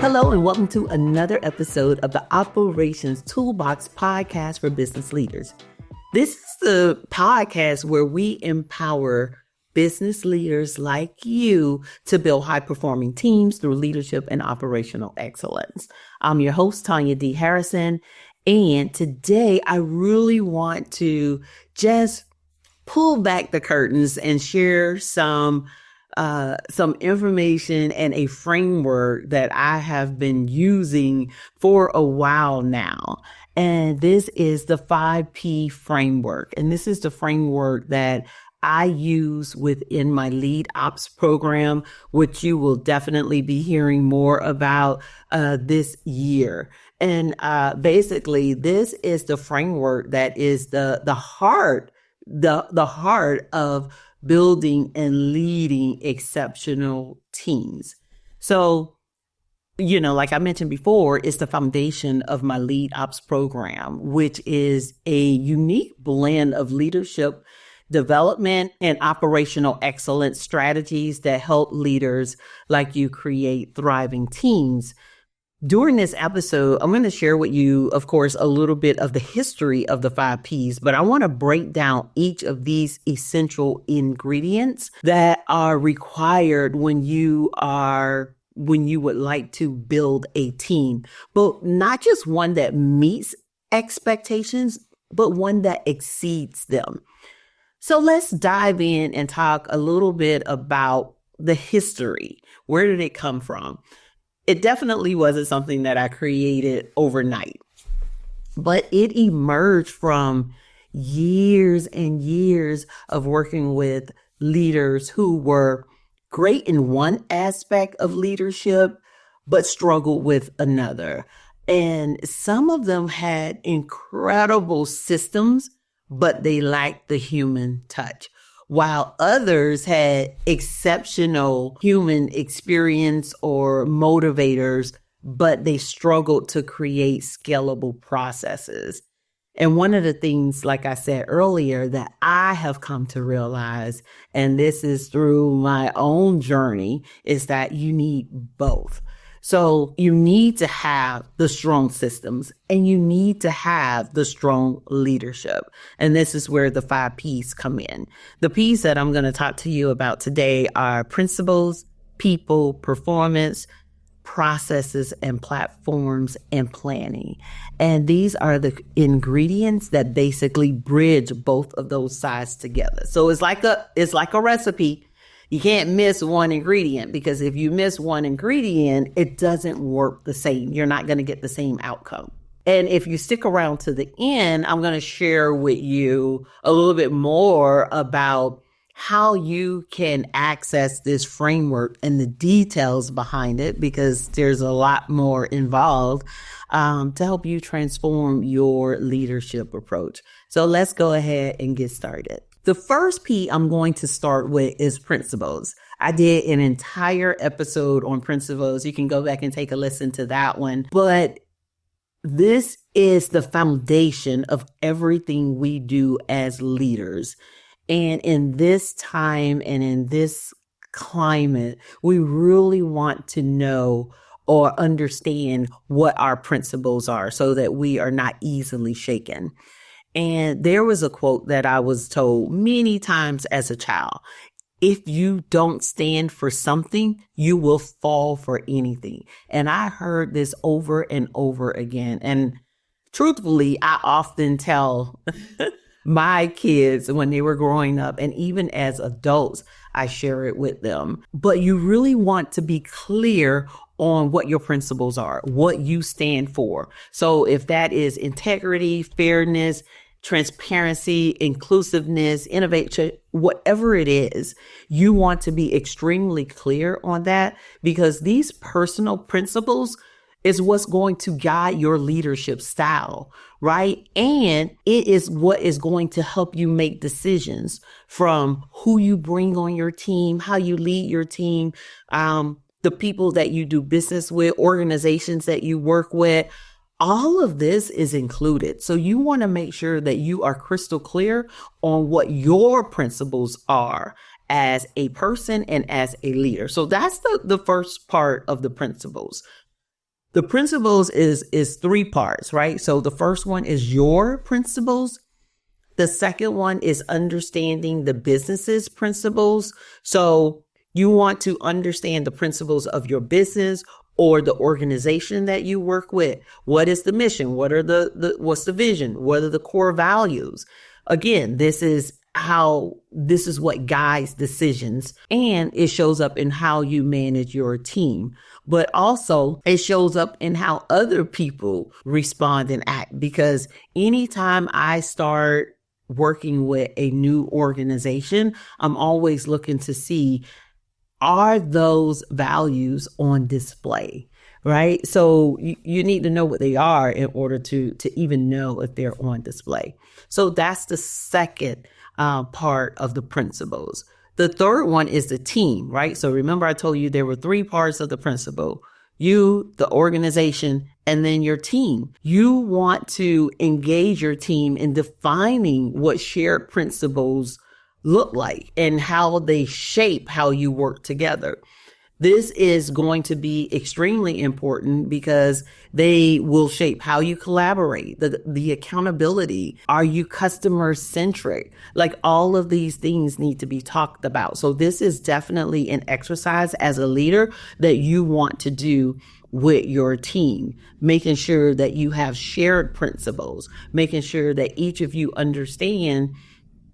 Hello and welcome to another episode of the Operations Toolbox podcast for business leaders. This is the podcast where we empower business leaders like you to build high-performing teams through leadership and operational excellence. I'm your host, Tanya D. Harrison, and today I really want to just pull back the curtains and share some information and a framework that I have been using for a while now. And this is the 5P framework. And this is the framework that I use within my lead ops program, which you will definitely be hearing more about this year. And basically, this is the framework that is the heart of building and leading exceptional teams. So, like I mentioned before, it's the foundation of my lead ops program, which is a unique blend of leadership development and operational excellence strategies that help leaders like you create thriving teams. During this episode, I'm going to share with you, of course, a little bit of the history of the 5Ps, but I want to break down each of these essential ingredients that are required when you would like to build a team, but not just one that meets expectations, but one that exceeds them. So let's dive in and talk a little bit about the history. Where did it come from? It definitely wasn't something that I created overnight, but it emerged from years and years of working with leaders who were great in one aspect of leadership, but struggled with another. And some of them had incredible systems, but they lacked the human touch, while others had exceptional human experience or motivators, but they struggled to create scalable processes. And one of the things, like I said earlier, that I have come to realize, and this is through my own journey, is that you need both. So you need to have the strong systems and you need to have the strong leadership. And this is where the 5Ps come in. The Ps that I'm going to talk to you about today are principles, people, performance, processes, and platforms, and planning. And these are the ingredients that basically bridge both of those sides together. So it's like a recipe. You can't miss one ingredient, because if you miss one ingredient, it doesn't work the same. You're not going to get the same outcome. And if you stick around to the end, I'm going to share with you a little bit more about how you can access this framework and the details behind it, because there's a lot more involved to help you transform your leadership approach. So let's go ahead and get started. The first P I'm going to start with is principles. I did an entire episode on principles. You can go back and take a listen to that one. But this is the foundation of everything we do as leaders. And in this time and in this climate, we really want to know or understand what our principles are so that we are not easily shaken. And there was a quote that I was told many times as a child: if you don't stand for something, you will fall for anything. And I heard this over and over again. And truthfully, I often tell my kids when they were growing up, and even as adults, I share it with them. But you really want to be clear on what your principles are, what you stand for. So if that is integrity, fairness, transparency, inclusiveness, innovation, whatever it is, you want to be extremely clear on that, because these personal principles is what's going to guide your leadership style, right? And it is what is going to help you make decisions from who you bring on your team, how you lead your team, the people that you do business with, organizations that you work with. All of this is included. So you want to make sure that you are crystal clear on what your principles are as a person and as a leader. So that's the first part of the principles. The principles is three parts, right? So the first one is your principles. The second one is understanding the business's principles. So you want to understand the principles of your business or the organization that you work with. What is the mission? What are what's the vision? What are the core values? Again, this is what guides decisions, and it shows up in how you manage your team. But also it shows up in how other people respond and act, because anytime I start working with a new organization, I'm always looking to see, are those values on display? Right? So you need to know what they are in order to even know if they're on display. So that's the second part of the principles. The third one is the team, right? So remember I told you there were three parts of the principle: you, the organization, and then your team. You want to engage your team in defining what shared principles look like and how they shape how you work together. This is going to be extremely important because they will shape how you collaborate, the accountability. Are you customer centric? Like, all of these things need to be talked about. So this is definitely an exercise as a leader that you want to do with your team, making sure that you have shared principles, making sure that each of you understand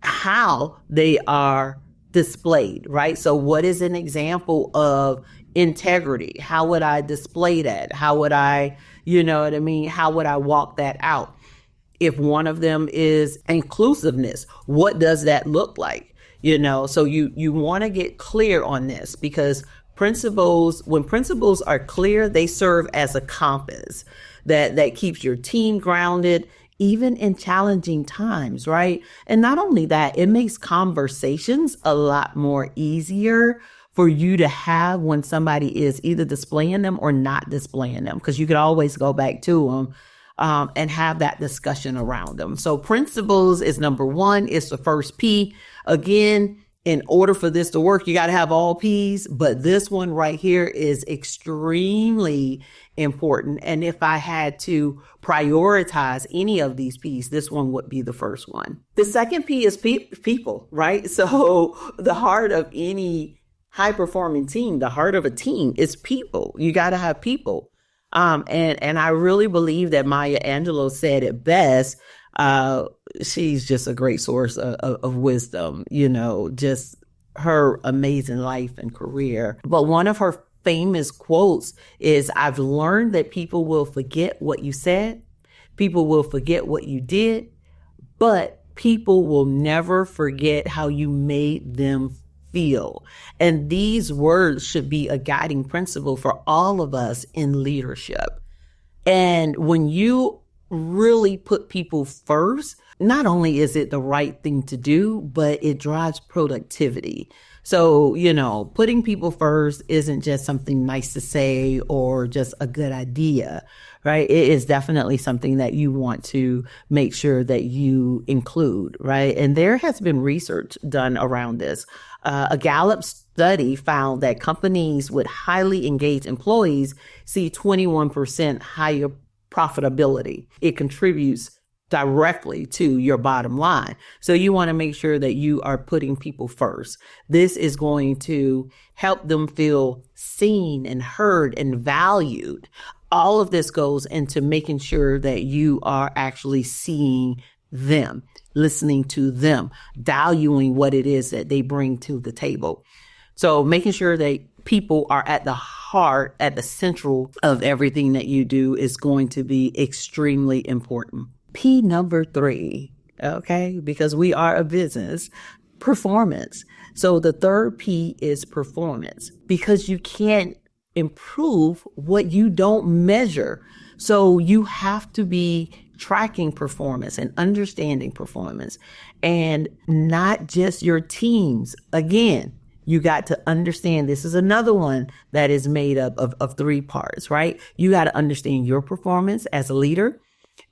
how they are displayed, right? So what is an example of integrity? How would I display that? How would I, you know what I mean? How would I walk that out? If one of them is inclusiveness, what does that look like? You know, so you want to get clear on this, because when principles are clear, they serve as a compass that keeps your team grounded, even in challenging times, right? And not only that, it makes conversations a lot more easier for you to have when somebody is either displaying them or not displaying them, because you could always go back to them and have that discussion around them. So principles is number one. It's the first P. Again, in order for this to work, you got to have all P's, but this one right here is extremely important. And if I had to prioritize any of these P's, this one would be the first one. The second P is people, right? So the heart of any high performing team, the heart of a team is people. You got to have people. And I really believe that Maya Angelou said it best. She's just a great source of wisdom, you know, just her amazing life and career. But one of her famous quotes is, "I've learned that people will forget what you said, people will forget what you did, but people will never forget how you made them feel." And these words should be a guiding principle for all of us in leadership. And when you really put people first, not only is it the right thing to do, but it drives productivity. So, you know, putting people first isn't just something nice to say or just a good idea, right? It is definitely something that you want to make sure that you include, right? And there has been research done around this. A Gallup study found that companies with highly engaged employees see 21% higher profitability. It contributes directly to your bottom line. So you want to make sure that you are putting people first. This is going to help them feel seen and heard and valued. All of this goes into making sure that you are actually seeing them, listening to them, valuing what it is that they bring to the table. So making sure that people are at the heart, at the central of everything that you do is going to be extremely important. P number 3, okay, because we are a business, performance. So the third P is performance, because you can't improve what you don't measure. So you have to be tracking performance and understanding performance, and not just your teams. Again, you got to understand, this is another one that is made up of 3 parts, right? You got to understand your performance as a leader.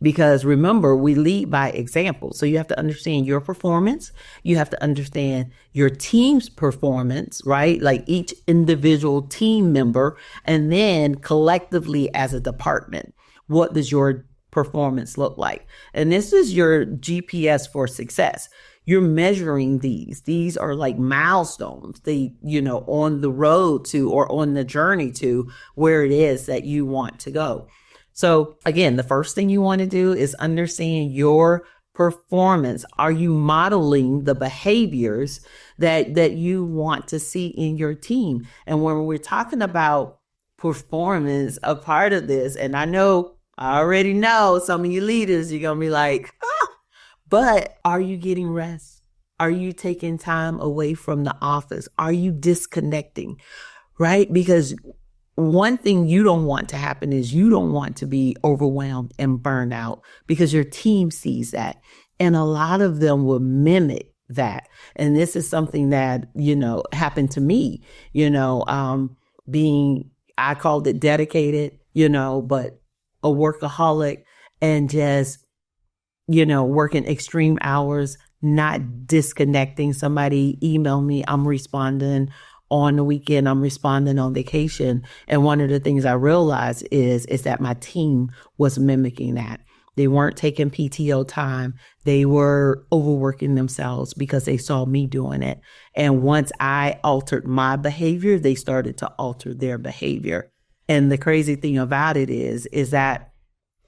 Because remember, we lead by example. So you have to understand your performance. You have to understand your team's performance, right? Like each individual team member, and then collectively as a department, what does your performance look like? And this is your GPS for success. You're measuring these. These are like milestones, on the road to or on the journey to where it is that you want to go. So again, the first thing you want to do is understand your performance. Are you modeling the behaviors that you want to see in your team? And when we're talking about performance, a part of this, and I already know some of you leaders, you're going to be like, but are you getting rest? Are you taking time away from the office? Are you disconnecting? Right? Because one thing you don't want to happen is you don't want to be overwhelmed and burned out because your team sees that. And a lot of them will mimic that. And this is something that, happened to me, I called it dedicated, but a workaholic and just working extreme hours, not disconnecting. Somebody emailed me, I'm responding on the weekend, I'm responding on vacation. And one of the things I realized is that my team was mimicking that. They weren't taking PTO time. They were overworking themselves because they saw me doing it. And once I altered my behavior, they started to alter their behavior. And the crazy thing about it is that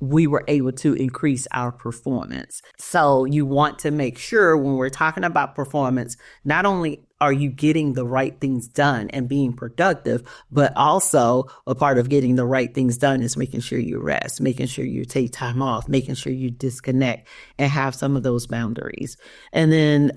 we were able to increase our performance. So you want to make sure when we're talking about performance, not only are you getting the right things done and being productive, but also a part of getting the right things done is making sure you rest, making sure you take time off, making sure you disconnect and have some of those boundaries. And then,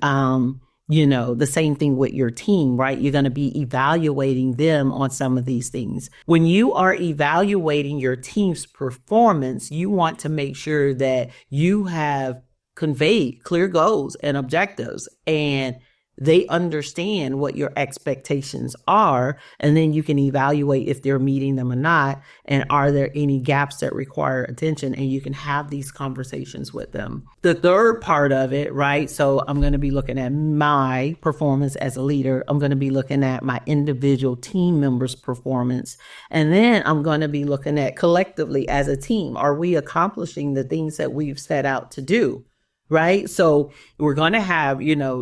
the same thing with your team, right? You're going to be evaluating them on some of these things. When you are evaluating your team's performance, you want to make sure that you have conveyed clear goals and objectives and they understand what your expectations are, and then you can evaluate if they're meeting them or not, and are there any gaps that require attention, and you can have these conversations with them. The third part of it, right? So I'm going to be looking at my performance as a leader. I'm going to be looking at my individual team members' performance, and then I'm going to be looking at collectively as a team. Are we accomplishing the things that we've set out to do? Right. So we're going to have,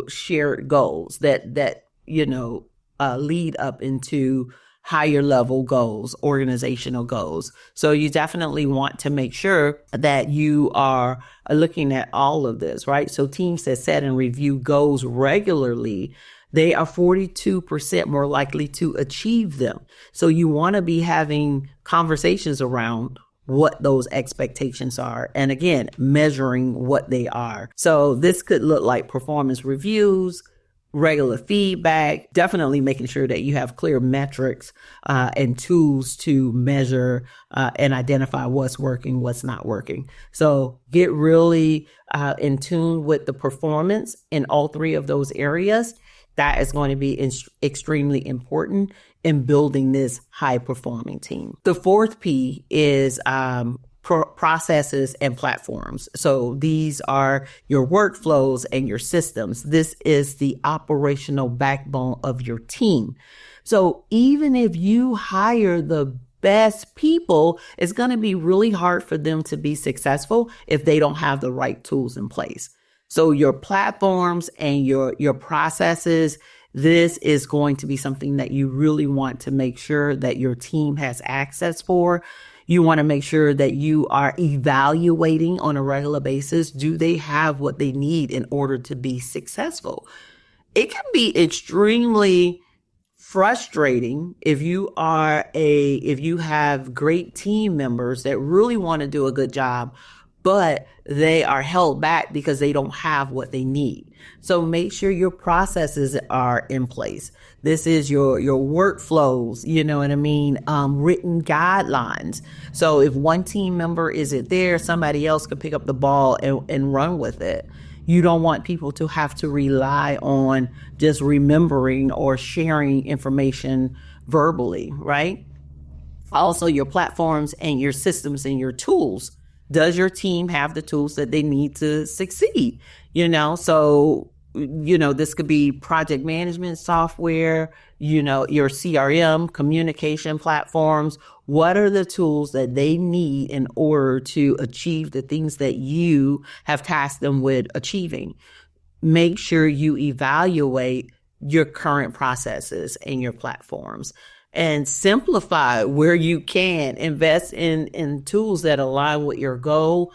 shared goals that lead up into higher level goals, organizational goals. So you definitely want to make sure that you are looking at all of this, right? So teams that set and review goals regularly, they are 42% more likely to achieve them. So you want to be having conversations around what those expectations are. And again, measuring what they are. So this could look like performance reviews, regular feedback, definitely making sure that you have clear metrics and tools to measure and identify what's working, what's not working. So get really in tune with the performance in all three of those areas. That is going to be extremely important in building this high performing team. The fourth P is processes and platforms. So these are your workflows and your systems. This is the operational backbone of your team. So even if you hire the best people, it's going to be really hard for them to be successful if they don't have the right tools in place. So your platforms and your processes, this is going to be something that you really want to make sure that your team has access for. You want to make sure that you are evaluating on a regular basis. Do they have what they need in order to be successful? It can be extremely frustrating if you have great team members that really want to do a good job, but they are held back because they don't have what they need. So make sure your processes are in place. This is your workflows, you know what I mean? Written guidelines. So if one team member isn't there, somebody else could pick up the ball and run with it. You don't want people to have to rely on just remembering or sharing information verbally, right? Also, your platforms and your systems and your tools. Does your team have the tools that they need to succeed? So this could be project management software, your CRM, communication platforms. What are the tools that they need in order to achieve the things that you have tasked them with achieving? Make sure you evaluate your current processes and your platforms and simplify where you can. Invest in tools that align with your goal.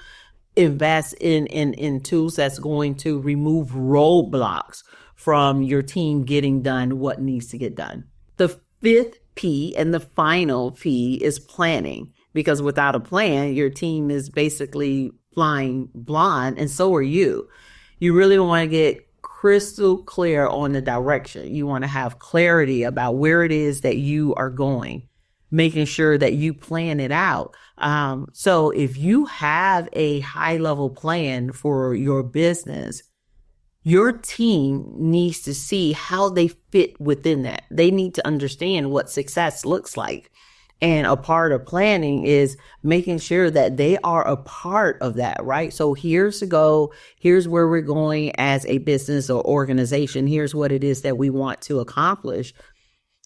Invest in tools that's going to remove roadblocks from your team getting done what needs to get done. The fifth P and the final P is planning, because without a plan, your team is basically flying blind, and so are you. You really want to get crystal clear on the direction. You want to have clarity about where it is that you are going, making sure that you plan it out. So if you have a high level plan for your business, your team needs to see how they fit within that. They need to understand what success looks like. And a part of planning is making sure that they are a part of that, right? So here's the goal. Here's where we're going as a business or organization. Here's what it is that we want to accomplish.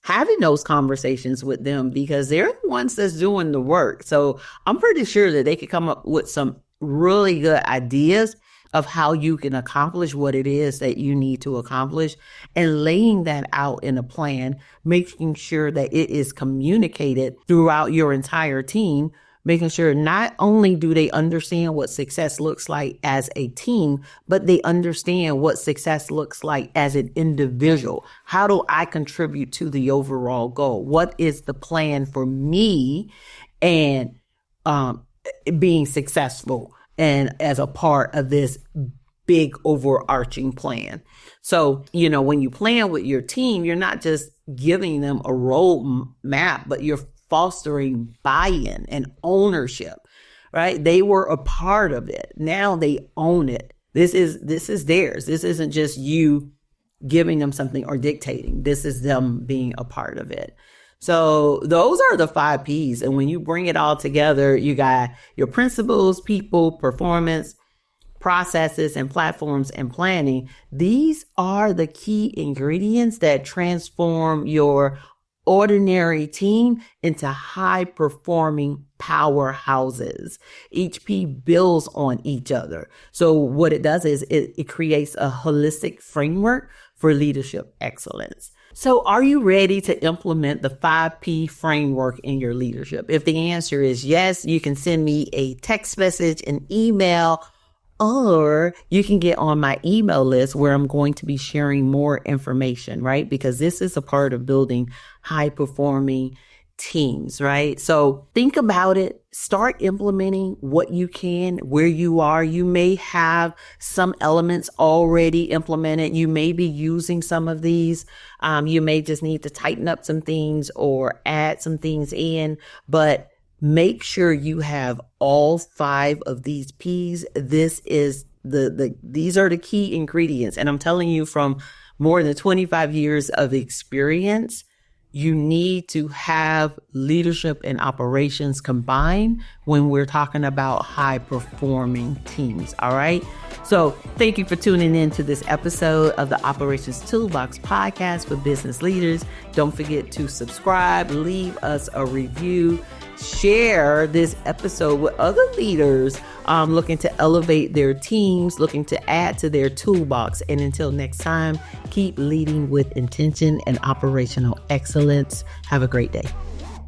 Having those conversations with them, because they're the ones that's doing the work. So I'm pretty sure that they could come up with some really good ideas of how you can accomplish what it is that you need to accomplish, and laying that out in a plan, making sure that it is communicated throughout your entire team, making sure not only do they understand what success looks like as a team, but they understand what success looks like as an individual. How do I contribute to the overall goal? What is the plan for me and being successful and as a part of this big overarching plan? So, when you plan with your team, you're not just giving them a road map, but you're fostering buy-in and ownership, right? They were a part of it. Now they own it. This is theirs. This isn't just you giving them something or dictating. This is them being a part of it. So those are the 5 Ps. And when you bring it all together, you got your principles, people, performance, processes, and platforms and planning. These are the key ingredients that transform your ordinary team into high performing powerhouses. Each P builds on each other. So what it does is it creates a holistic framework for leadership excellence. So are you ready to implement the 5P framework in your leadership? If the answer is yes, you can send me a text message, an email, or you can get on my email list where I'm going to be sharing more information, right? Because this is a part of building high performing teams, right? So think about it. Start implementing what you can where you are. You may have some elements already implemented. You may be using some of these. You may just need to tighten up some things or add some things in, but make sure you have all 5 of these P's. This is these are the key ingredients. And I'm telling you from more than 25 years of experience, you need to have leadership and operations combined when we're talking about high performing teams. All right. So thank you for tuning in to this episode of the Operations Toolbox podcast for business leaders. Don't forget to subscribe, leave us a review, share this episode with other leaders looking to elevate their teams, looking to add to their toolbox. And until next time, keep leading with intention and operational excellence. Have a great day.